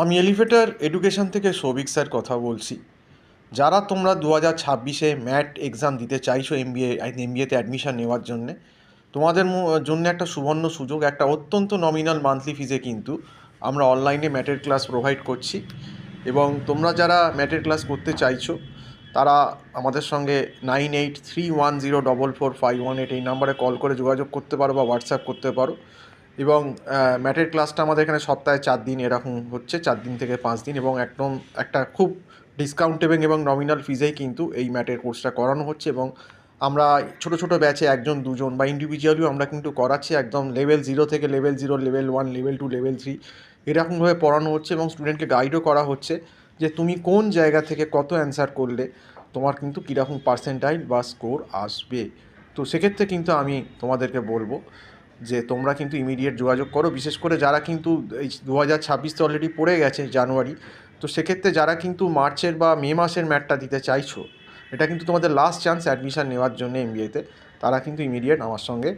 আমি elevator education থেকে Souvik sir কথা বলছি। যারা তোমরা 2026-এ ম্যাট এক্সাম দিতে চাইছো এমবিএতে অ্যাডমিশন নেওয়ার জন্যে, তোমাদের জন্য একটা সুবর্ণ সুযোগ। একটা অত্যন্ত নমিনাল মান্থলি ফিজে কিন্তু আমরা অনলাইনে ম্যাটের ক্লাস প্রোভাইড করছি। এবং তোমরা যারা ম্যাটের ক্লাস করতে চাইছো তারা আমাদের সঙ্গে 9831044518 এই নাম্বারে কল করে যোগাযোগ করতে পারো বা হোয়াটসঅ্যাপ করতে পারো। এবং ম্যাথের ক্লাসটা আমাদের এখানে সপ্তাহে 4 দিন এরকম হচ্ছে, 4 দিন থেকে 5 দিন, এবং একদম একটা খুব ডিসকাউন্টেবল এবং নমিনাল ফিজেই কিন্তু এই ম্যাথের কোর্সটা করানো হচ্ছে। এবং আমরা ছোট ছোট ব্যাচে 1 জন 2 জন বা ইন্ডিভিজুয়ালিও আমরা কিন্তু করাচ্ছি। একদম লেভেল 0 থেকে লেভেল 0, লেভেল 1, লেভেল 2, লেভেল 3 এরকমভাবে পড়ানো হচ্ছে এবং স্টুডেন্টকে গাইডও করা হচ্ছে যে তুমি কোন জায়গা থেকে কত অ্যান্সার করলে তোমার কিন্তু কীরকম পার্সেন্টাইল বা স্কোর আসবে। তো সেক্ষেত্রে কিন্তু আমি তোমাদেরকে বলবো যে তোমরা কিন্তু ইমিডিয়েট যোগাযোগ করো। বিশেষ করে যারা কিন্তু এই 2026 তো অলরেডি পড়ে গেছে জানুয়ারি, তো সেক্ষেত্রে যারা কিন্তু মার্চের বা মে মাসের ম্যাটটা দিতে চাইছো, এটা কিন্তু তোমাদের লাস্ট চান্স অ্যাডমিশান নেওয়ার জন্য এমবিএতে। তারা কিন্তু ইমিডিয়েট আমার সঙ্গে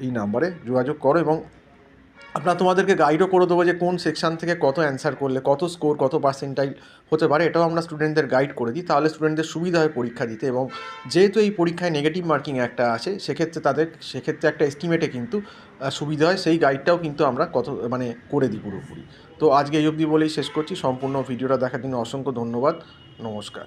এই নাম্বারে যোগাযোগ করো এবং আমরা তোমাদেরকে গাইডও করে দেবো যে কোন সেকশান থেকে কত অ্যান্সার করলে কত স্কোর, কত পার্সেন্টাইল হতে পারে। এটাও আমরা স্টুডেন্টদের গাইড করে দিই, তাহলে স্টুডেন্টদের সুবিধা হয় পরীক্ষা দিতে। এবং যেহেতু এই পরীক্ষায় নেগেটিভ মার্কিং একটা আছে, সেক্ষেত্রে একটা এস্টিমেটে কিন্তু সুবিধা হয়। সেই গাইডটাও কিন্তু আমরা করে দিই পুরোপুরি। তো আজকে এই অবধি বলেই শেষ করছি। সম্পূর্ণ ভিডিওটা দেখার জন্য অসংখ্য ধন্যবাদ। নমস্কার।